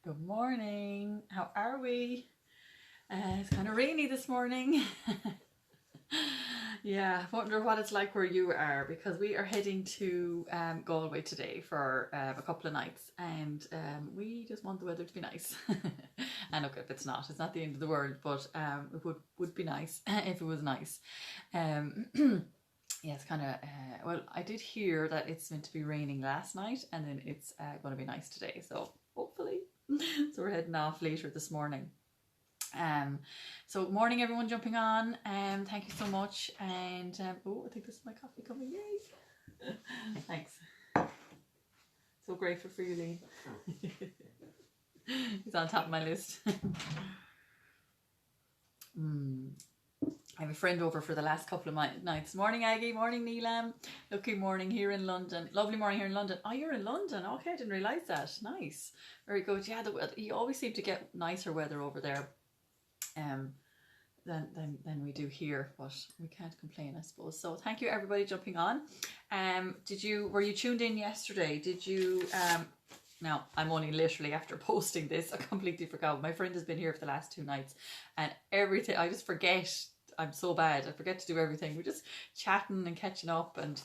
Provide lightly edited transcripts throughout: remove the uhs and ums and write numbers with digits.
Good morning. How are we? It's kind of rainy this morning. Yeah, I wonder what it's like where you are, because we are heading to Galway today for a couple of nights, and we just want the weather to be nice. And look, if it's not the end of the world, but it would be nice if it was nice. Um, yeah, it's kind of well, I did hear that it's meant to be raining last night, and then it's going to be nice today. So hopefully, so we're heading off later this morning. So morning everyone jumping on. Thank you so much. And oh, I think this is my coffee coming. Yay! Thanks. So grateful for you, Lee. He's on top of my list. I have a friend over for the last couple of nights. Morning Aggie, morning Neelam. Lucky morning here in London. Lovely morning here in London. Oh, you're in London. Okay, I didn't realise that. Nice. Very good. Yeah, you always seem to get nicer weather over there than we do here, but we can't complain, I suppose. So thank you everybody jumping on. Were you tuned in yesterday? Did you now I'm only literally after posting this. I completely forgot. My friend has been here for the last 2 nights, and everything I just forget. I'm so bad. I forget to do everything. We're just chatting and catching up, and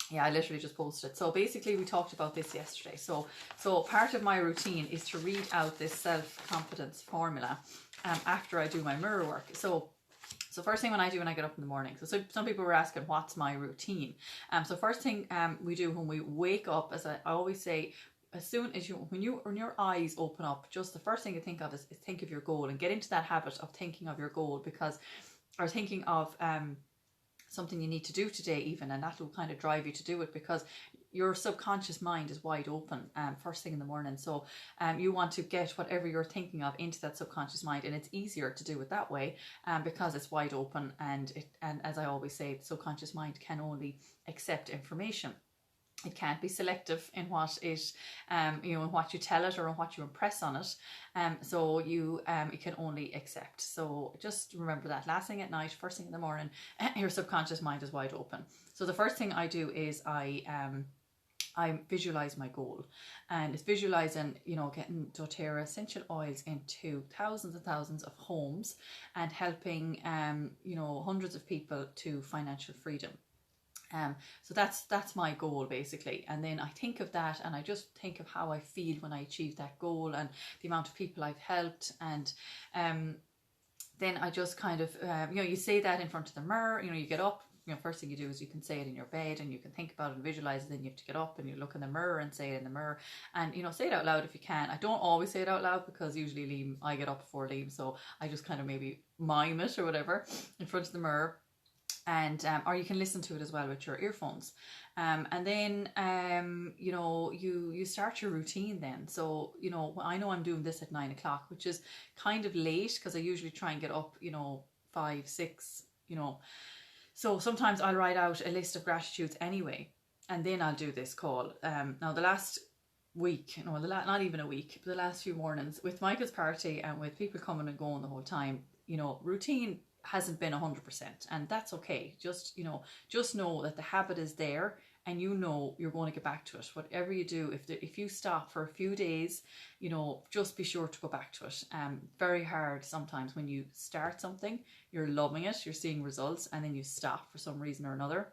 yeah, I literally just posted it. So basically we talked about this yesterday. So part of my routine is to read out this self-confidence formula after I do my mirror work. So first thing when I get up in the morning. So some people were asking, what's my routine? So first thing we do when we wake up, as I always say, as soon as when your eyes open up, just the first thing you think of is think of your goal, and get into that habit of thinking of your goal, or thinking of something you need to do today even, and that will kind of drive you to do it, because your subconscious mind is wide open first thing in the morning. So you want to get whatever you're thinking of into that subconscious mind, and it's easier to do it that way because it's wide open, and as I always say, the subconscious mind can only accept information. It can't be selective in what it, in what you tell it or in what you impress on it. So it can only accept. So just remember that last thing at night, first thing in the morning, your subconscious mind is wide open. So the first thing I do is I visualize my goal, and it's visualizing, getting doTERRA essential oils into thousands and thousands of homes, and helping, hundreds of people to financial freedom. So that's my goal basically, and then I think of that, and I just think of how I feel when I achieve that goal, and the amount of people I've helped, and then I just kind of you say that in front of the mirror. You get up. First thing you do is you can say it in your bed, and you can think about it and visualize it. Then you have to get up and you look in the mirror and say it in the mirror, and say it out loud if you can. I don't always say it out loud, because usually I get up before Liam, so I just kind of maybe mime it or whatever in front of the mirror. And or you can listen to it as well with your earphones, and then you start your routine then. So I know I'm doing this at 9 o'clock, which is kind of late, because I usually try and get up 5, 6. So sometimes I'll write out a list of gratitudes anyway, and then I'll do this call. Now the last week, not even a week, but the last few mornings with Michael's party and with people coming and going the whole time, routine hasn't been 100%, and that's okay. Just know that the habit is there, and you're going to get back to it. Whatever you do, if you stop for a few days, just be sure to go back to it. Very hard sometimes when you start something, you're loving it, you're seeing results, and then you stop for some reason or another.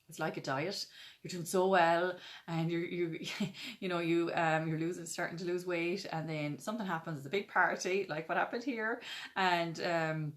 It's like a diet. You're doing so well, and you're starting to lose weight, and then something happens. It's a big party, like what happened here, and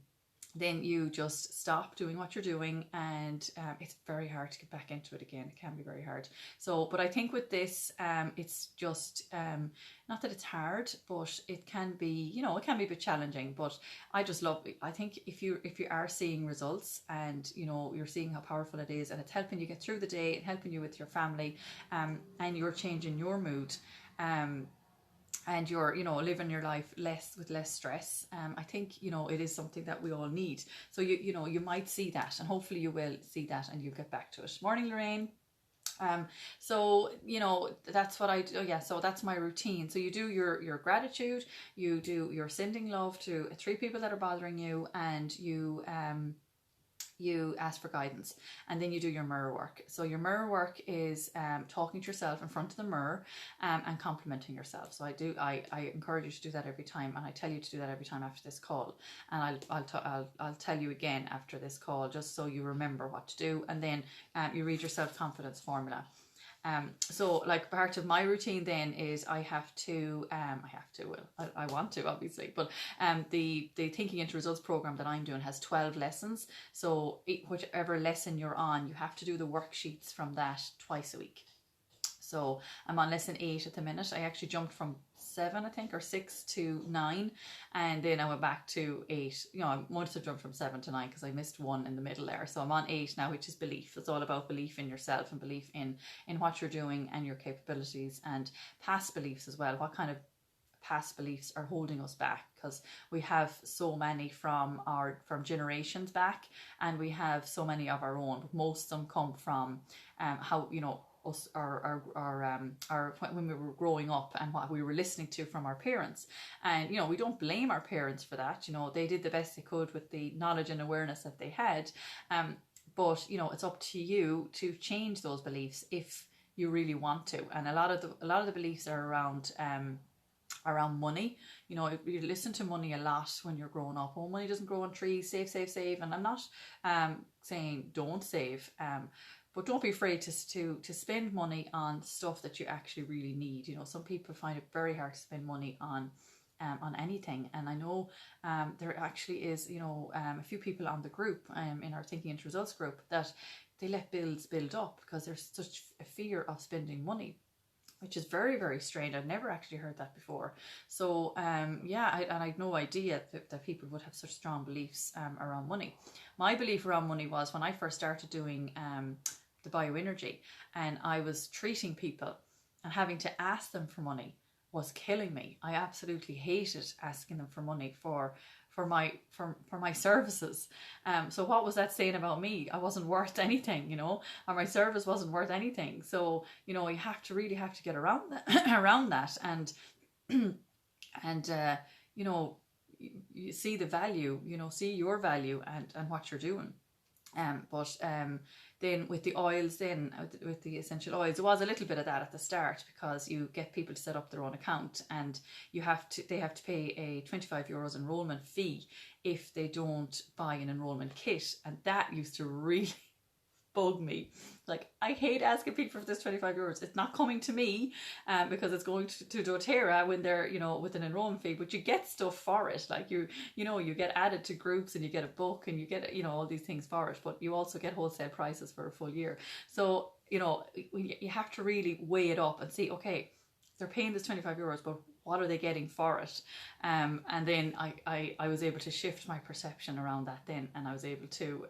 then you just stop doing what you're doing, and it's very hard to get back into it again. It can be very hard. So, but I think with this, it's just not that it's hard, but it can be, it can be a bit challenging. But I just love it. I think if you are seeing results, and you're seeing how powerful it is, and it's helping you get through the day, and helping you with your family, and you're changing your mood, and you're living your life with less stress, I think it is something that we all need. So you might see that, and hopefully you will see that, and you get back to it. Morning, Lorraine. So that's what I do. Yeah, so that's my routine. So you do your gratitude, you do your sending love to 3 people that are bothering you, and you you ask for guidance, and then you do your mirror work. So your mirror work is talking to yourself in front of the mirror and complimenting yourself. So I encourage you to do that every time, and I tell you to do that every time after this call, and I'll tell you again after this call, just so you remember what to do. And then you read your self-confidence formula. So like part of my routine then is I want to obviously, but the Thinking into Results program that I'm doing has 12 lessons. So whichever lesson you're on, you have to do the worksheets from that twice a week. So I'm on lesson 8 at the minute. I actually jumped from 7, I think, or 6 to 9, and then I went back to 8. You know, I wanted to jump from 7 to 9 because I missed 1 in the middle there. So I'm on 8 now, which is belief. It's all about belief in yourself and belief in what you're doing and your capabilities, and past beliefs as well. What kind of past beliefs are holding us back? Because we have so many from generations back, and we have so many of our own, but most of them come from how, you know, us when we were growing up, and what we were listening to from our parents. And you know, we don't blame our parents for that. You know, they did the best they could with the knowledge and awareness that they had, but you know, it's up to you to change those beliefs if you really want to. And a lot of the beliefs are around money. You know, you listen to money a lot when you're growing up. Oh, money doesn't grow on trees, save. And I'm not saying don't save, but don't be afraid to spend money on stuff that you actually really need. You know, some people find it very hard to spend money on anything. And I know there actually is, you know, a few people on the group, in our Thinking into Results group, that they let bills build up because there's such a fear of spending money, which is very, very strange. I've never actually heard that before. So yeah, I had no idea that people would have such strong beliefs around money. My belief around money was when I first started doing the bioenergy, and I was treating people and having to ask them for money was killing me. I absolutely hated asking them for money for my services. So what was that saying about me? I wasn't worth anything, you know, or my service wasn't worth anything. So, you know, you really have to get around that, and you know, you see the value, you know, see your value and what you're doing. But then with the oils, with the essential oils, there was a little bit of that at the start, because you get people to set up their own account, and they have to pay a €25 enrollment fee if they don't buy an enrollment kit. And that used to really bug me. Like, I hate asking people for this €25. It's not coming to me because it's going to doTERRA when they're, you know, with an enrollment fee, but you get stuff for it. Like you know, you get added to groups, and you get a book, and you get, you know, all these things for it, but you also get wholesale prices for a full year. So, you know, you have to really weigh it up and see, okay, they're paying this €25, but what are they getting for it? And then I was able to shift my perception around that then, and I was able to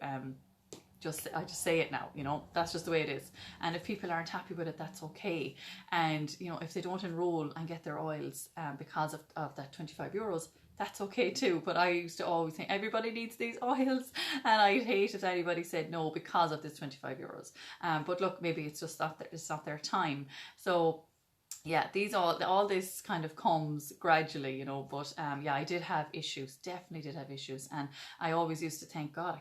I just say it now, you know, that's just the way it is. And if people aren't happy with it, that's okay. And, you know, if they don't enroll and get their oils because of that €25, that's okay too. But I used to always think everybody needs these oils, and I'd hate if anybody said no because of this €25. But look, maybe it's just it's not their time. So yeah, all this kind of comes gradually, you know. But yeah, I did have issues, definitely did have issues. And I always used to think, God,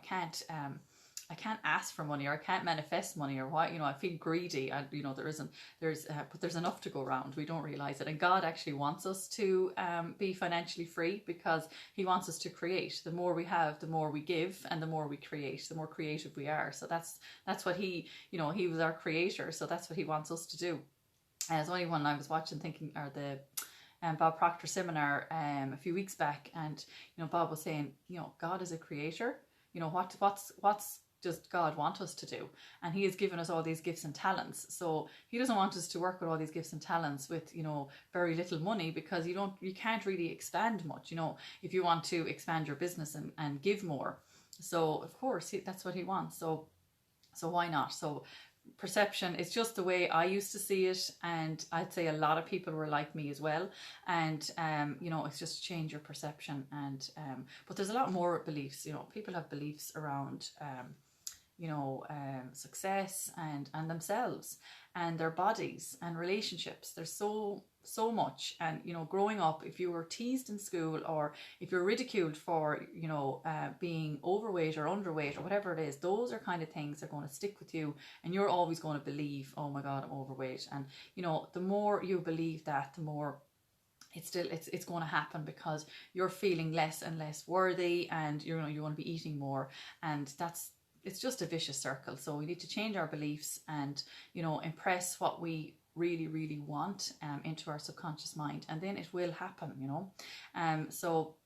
I can't ask for money, or I can't manifest money, or what, you know, I feel greedy, and you know, but there's enough to go around. We don't realize it. And God actually wants us to be financially free, because he wants us to create. The more we have, the more we give, and the more we create, the more creative we are. So that's what he, you know, he was our creator. So that's what he wants us to do. And there's only one I was watching, the Bob Proctor seminar a few weeks back, and you know, Bob was saying, you know, God is a creator. You know, what's does God want us to do? And he has given us all these gifts and talents. So he doesn't want us to work with all these gifts and talents with, you know, very little money, because you can't really expand much, you know, if you want to expand your business and give more. So of course that's what he wants. So why not? So perception is just the way I used to see it, and I'd say a lot of people were like me as well. And you know, it's just change your perception. And but there's a lot more beliefs. You know, people have beliefs around you know, success and themselves and their bodies and relationships. There's so so much. And, you know, growing up, if you were teased in school, or if you're ridiculed for, you know, being overweight or underweight or whatever it is, those are kind of things that are going to stick with you, and you're always going to believe, oh my God, I'm overweight. And, you know, the more you believe that, the more it's going to happen, because you're feeling less and less worthy, and you know you want to be eating more, and it's just a vicious circle. So we need to change our beliefs and, you know, impress what we really want into our subconscious mind, and then it will happen, you know. So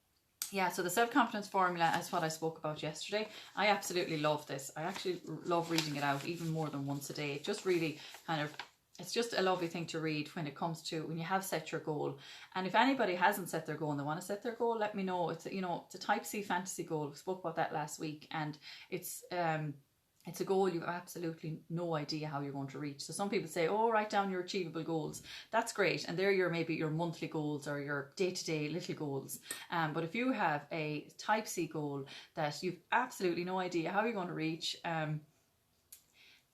yeah, so the self-confidence formula is what I spoke about yesterday. I absolutely love this. I actually love reading it out even more than once a day. It just really kind of, it's just a lovely thing to read when it comes to when you have set your goal. And if anybody hasn't set their goal and they want to set their goal, let me know. It's a, you know, it's a type C fantasy goal. We spoke about that last week, and it's a goal you have absolutely no idea how you're going to reach. So some people say, oh, write down your achievable goals. That's great. And they're your, maybe your monthly goals or your day-to-day little goals. But if you have a type C goal that you've absolutely no idea how you're going to reach,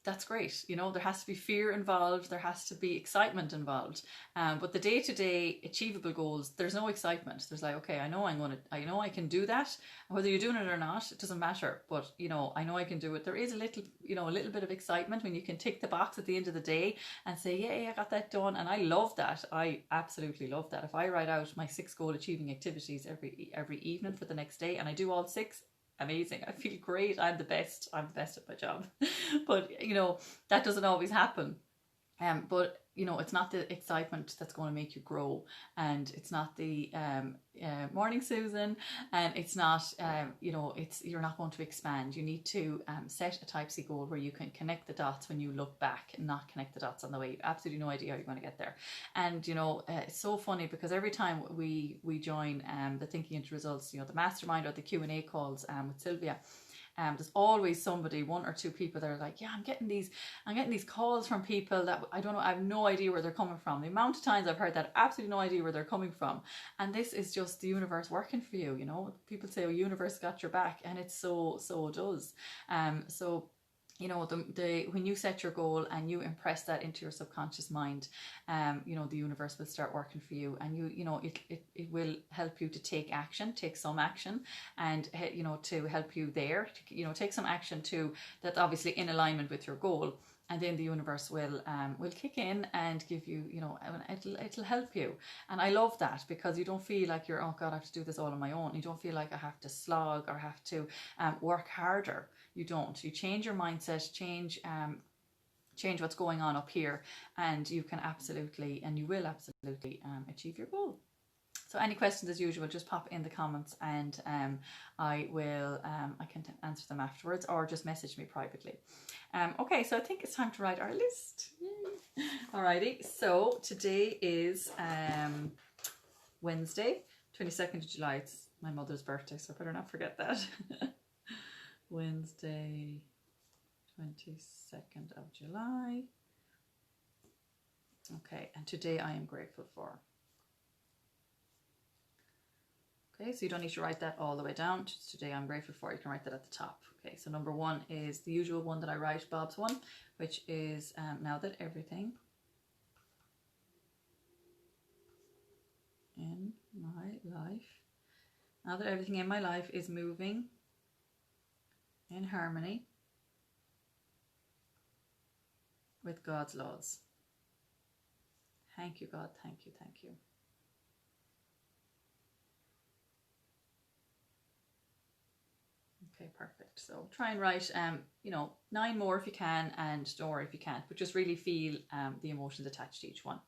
that's great. You know, there has to be fear involved, there has to be excitement involved. But the day-to-day achievable goals, there's no excitement. There's like, okay, I know I can do that. Whether you're doing it or not, it doesn't matter. But, you know, I know I can do it. There is a little, you know, a little bit of excitement when you can tick the box at the end of the day and say, yeah, I got that done. And I love that. I absolutely love that. If I write out my 6 goal achieving activities every evening for the next day, and I do all 6, amazing. I feel great. I'm the best at my job. But, you know, that doesn't always happen. But, you know, it's not the excitement that's going to make you grow, and it's not the morning Susan, and it's not, you know, you're not going to expand. You need to set a type C goal where you can connect the dots when you look back, and not connect the dots on the way. You've absolutely no idea how you're going to get there. And, you know, it's so funny, because every time we join the Thinking into Results, you know, the mastermind or the Q&A calls with Sylvia, there's always somebody, 1 or 2 people that are like, yeah, I'm getting these calls from people that I don't know, I have no idea where they're coming from. The amount of times I've heard that, absolutely no idea where they're coming from. And this is just the universe working for you, you know. People say, oh, universe got your back, and it so does. So, you know, the when you set your goal and you impress that into your subconscious mind, you know, the universe will start working for you, and you know, it will help you to take some action, and, you know, to help you there, you know, take some action too, that's obviously in alignment with your goal. And then the universe will kick in and give you, you know, it'll help you. And I love that, because you don't feel like you're, oh God, I have to do this all on my own. You don't feel like I have to slog or have to work harder. You don't. You change your mindset, change what's going on up here, and you can absolutely, and you will absolutely achieve your goal. So any questions, as usual, just pop in the comments, and I can answer them afterwards, or just message me privately. Okay, so I think it's time to write our list. Yay. Alrighty, so today is Wednesday, 22nd of July. It's my mother's birthday, so I better not forget that. Wednesday, 22nd of July. Okay, and today I am grateful for. Okay, so you don't need to write that all the way down. Just today I'm grateful for. You can write that at the top. Okay, so number 1 is the usual one that I write, Bob's one, which is now that everything in my life is moving in harmony with God's laws. Thank you, God. Thank you. Thank you. Okay, perfect. So try and write, you know, 9 more if you can, and don't worry if you can't, but just really feel the emotions attached to each one.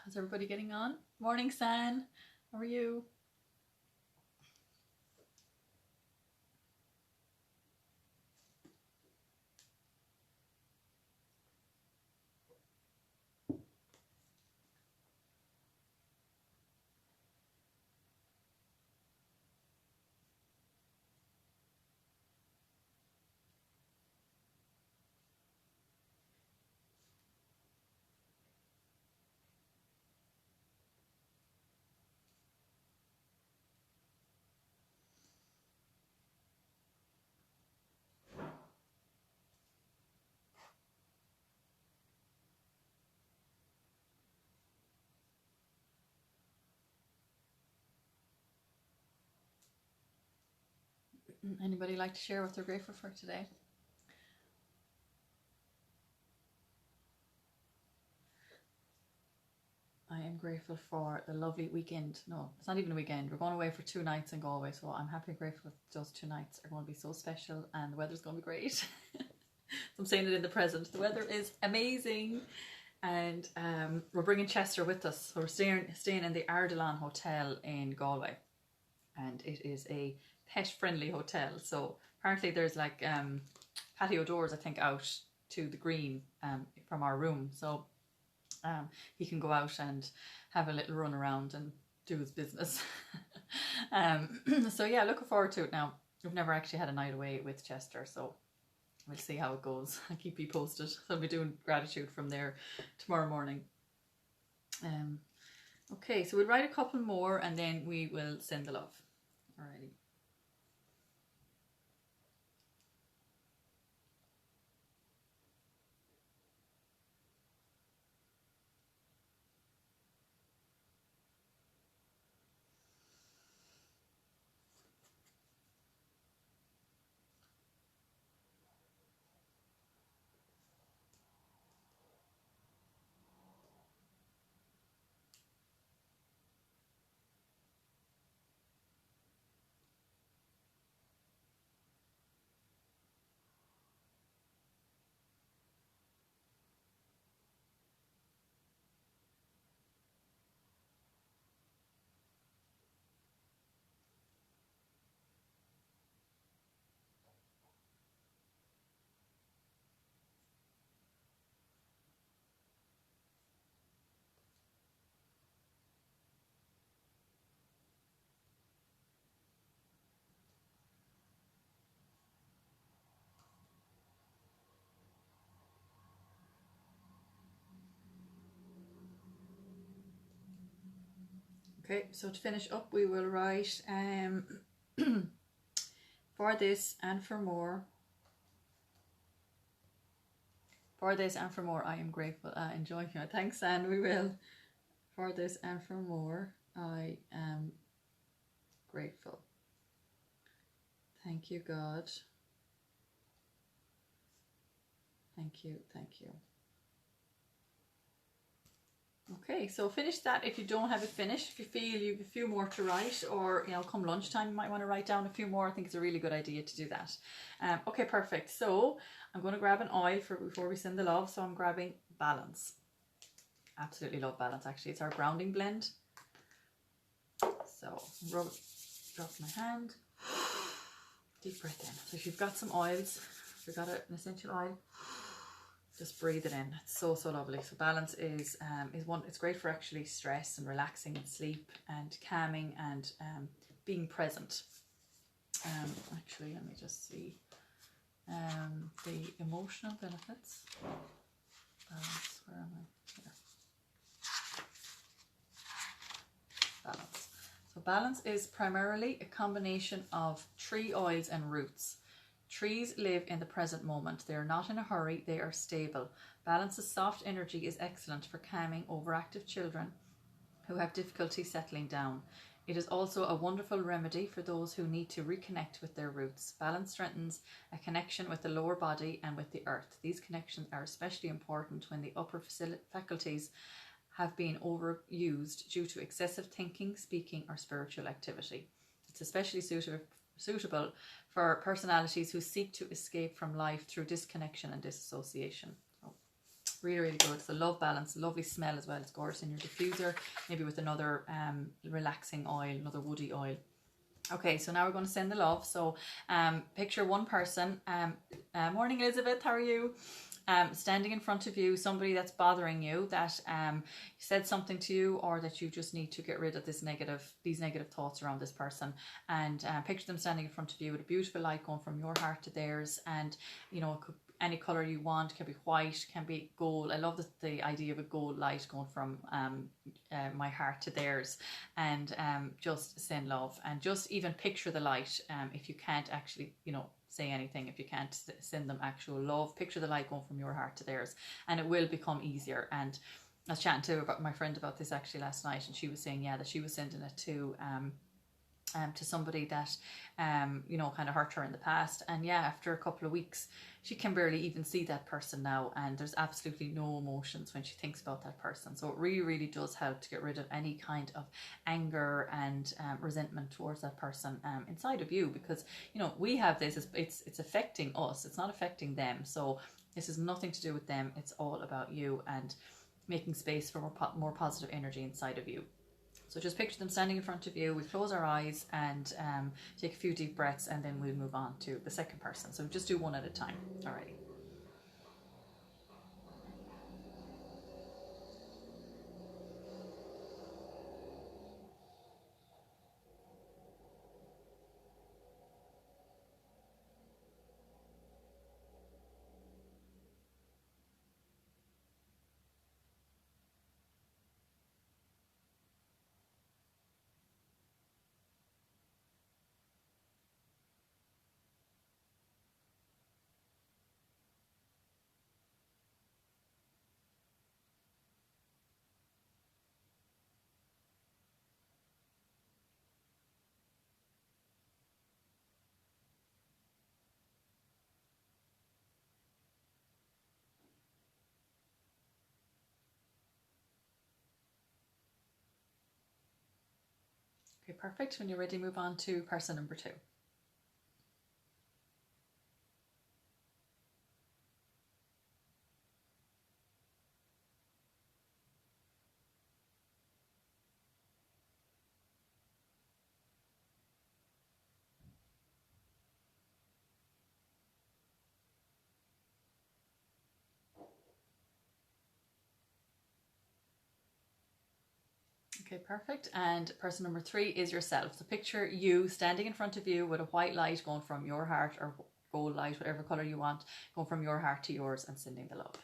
How's everybody getting on? Morning, San. How are you? Anybody like to share what they're grateful for today? I am grateful for the lovely weekend. No, it's not even a weekend. We're going away for 2 nights in Galway, so I'm happy and grateful those 2 nights are going to be so special and the weather's going to be great. I'm saying it in the present. The weather is amazing. And we're bringing Chester with us. So we're staying in the Ardalan Hotel in Galway. And it is a pet-friendly hotel. So apparently there's like patio doors, I think, out to the green from our room. So he can go out and have a little run around and do his business. So yeah, looking forward to it now. We've never actually had a night away with Chester, so we'll see how it goes. I'll keep you posted. So I'll be doing gratitude from there tomorrow morning. Okay, so we'll write a couple more and then we will send the love. Alrighty. Okay, so to finish up, we will write for this and for more. For this and for more, I am grateful. Enjoy you. Thanks, and we will. For this and for more, I am grateful. Thank you, God. Thank you, thank you. Okay, so finish that if you don't have it finished. If you feel you have a few more to write, or come lunchtime you might want to write down a few more. I think it's a really good idea to do that. Okay, perfect. So I'm going to grab an oil before we send the love. So I'm grabbing Balance. Absolutely love Balance, actually. It's our grounding blend. So drop my hand. Deep breath in. So if you've got some oils, if you've got an essential oil, just breathe it in. It's so lovely. So Balance is one. It's great for actually stress and relaxing and sleep and calming and being present. Actually, let me just see the emotional benefits. Balance. Where am I? Here. Balance. So Balance is primarily a combination of tree oils and roots. Trees live in the present moment. They are not in a hurry. They are stable. Balance's soft energy is excellent for calming overactive children who have difficulty settling down. It is also a wonderful remedy for those who need to reconnect with their roots. Balance strengthens a connection with the lower body and with the earth. These connections are especially important when the upper faculties have been overused due to excessive thinking, speaking, or spiritual activity. It's especially suitable for personalities who seek to escape from life through disconnection and disassociation. So Really, really good. It's a love balance, lovely smell as well. It's gorgeous in your diffuser, maybe with another relaxing oil, another woody oil. Okay, so now we're going to send the love. So picture one person. Morning, Elizabeth. How are you? Standing in front of you, somebody that's bothering you, that said something to you, or that you just need to get rid of these negative thoughts around this person. And picture them standing in front of you with a beautiful light going from your heart to theirs. And you know, it could any color you want, can be white, can be gold. I love the idea of a gold light going from my heart to theirs. And just send love, and just even picture the light. If you can't actually, you know, say anything, if you can't send them actual love, picture the light going from your heart to theirs, and it will become easier. And I was chatting to my friend about this actually last night, and she was saying, yeah, that she was sending it to somebody that you know, kind of hurt her in the past. And yeah, after a couple of weeks, she can barely even see that person now, and there's absolutely no emotions when she thinks about that person. So it really, really does help to get rid of any kind of anger and resentment towards that person inside of you, because you know, we have this, it's affecting us, it's not affecting them. So this has nothing to do with them, it's all about you, and making space for more positive energy inside of you. So just picture them standing in front of you. We close our eyes and take a few deep breaths, and then we'll move on to the second person. So just do one at a time. Alrighty. Okay, perfect. When you're ready, move on to person number 2. Okay, perfect. And person number 3 is yourself. So picture you standing in front of you with a white light going from your heart, or gold light, whatever color you want, going from your heart to yours, and sending the love.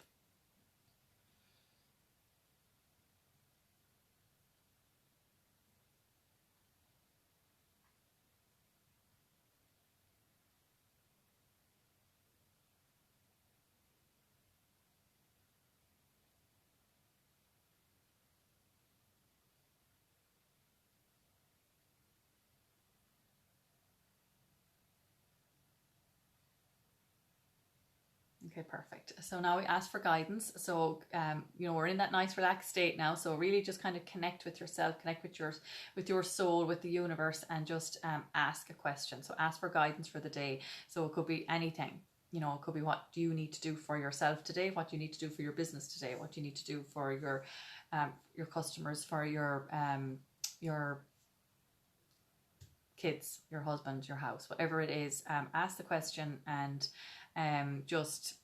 Okay, perfect. So now we ask for guidance. So, you know, we're in that nice relaxed state now. So really just kind of connect with yourself, connect with your soul, with the universe, and just ask a question. So ask for guidance for the day. So it could be anything. You know, it could be, what do you need to do for yourself today? What do you need to do for your business today? What do you need to do for your customers, for your kids, your husband, your house, whatever it is. Ask the question, and just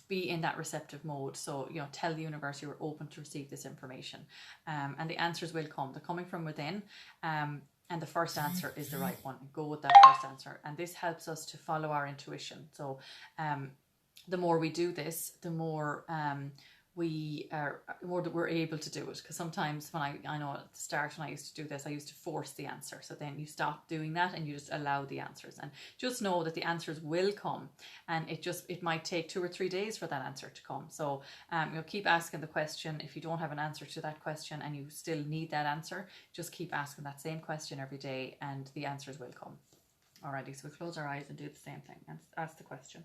be in that receptive mode. So, you know, tell the universe you're open to receive this information, and the answers will come. They're coming from within, and the first answer is the right one. Go with that first answer, and this helps us to follow our intuition. So the more we do this, the more we're able to do it. Because sometimes when I know at the start, when I used to do this, I used to force the answer. So then you stop doing that and you just allow the answers, and just know that the answers will come, and it might take 2 or 3 days for that answer to come. So you know, keep asking the question. If you don't have an answer to that question and you still need that answer, just keep asking that same question every day, and the answers will come. Alrighty, so we close our eyes and do the same thing and ask the question.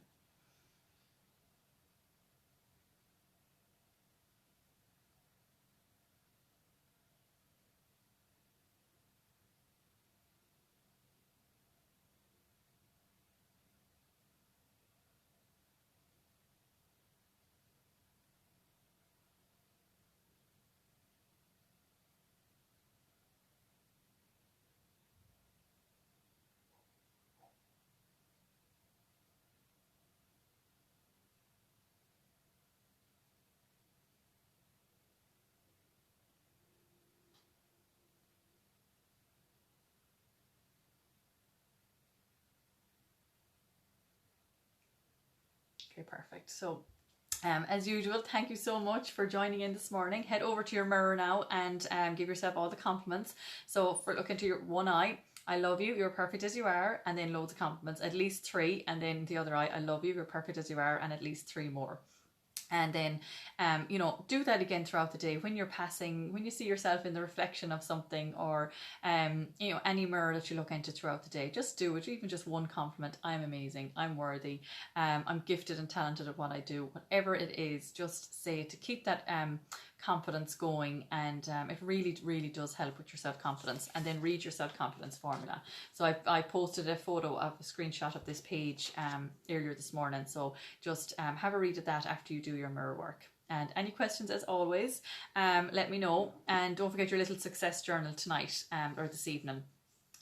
Okay, perfect. So as usual, thank you so much for joining in this morning. Head over to your mirror now and give yourself all the compliments. So for look into your one eye, I love you, you're perfect as you are, and then loads of compliments, at least 3, and then the other eye, I love you, you're perfect as you are, and at least 3 more. And then, you know, do that again throughout the day when you're passing, when you see yourself in the reflection of something, or, you know, any mirror that you look into throughout the day. Just do it, even just one compliment. I'm amazing, I'm worthy, I'm gifted and talented at what I do. Whatever it is, just say it to keep that confidence going, and it really does help with your self-confidence. And then read your self-confidence formula. So I posted a photo of a screenshot of this page earlier this morning, so just have a read of that after you do your mirror work. And any questions, as always, let me know. And don't forget your little success journal tonight or this evening.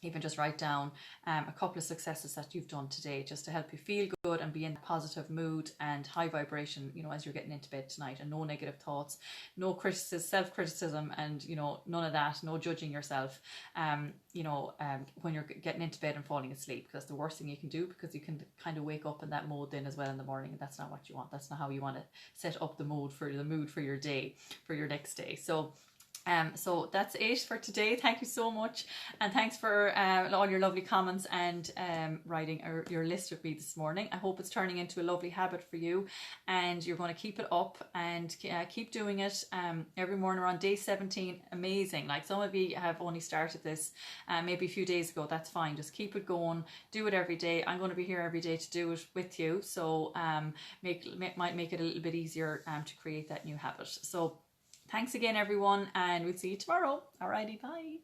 Even just write down a couple of successes that you've done today, just to help you feel good and be in a positive mood and high vibration, you know, as you're getting into bed tonight. And no negative thoughts, no criticism, self-criticism, and, you know, none of that, no judging yourself, you know, when you're getting into bed and falling asleep, because that's the worst thing you can do, because you can kind of wake up in that mode then as well in the morning, and that's not what you want. That's not how you want to set up the mood for your day, for your next day. So that's it for today. Thank you so much, and thanks for all your lovely comments and writing your list with me this morning. I hope it's turning into a lovely habit for you, and you're going to keep it up and keep doing it every morning around day 17. Amazing. Like, some of you have only started this maybe a few days ago. That's fine. Just keep it going. Do it every day. I'm going to be here every day to do it with you. So might make it a little bit easier to create that new habit. So thanks again, everyone, and we'll see you tomorrow. Alrighty, bye.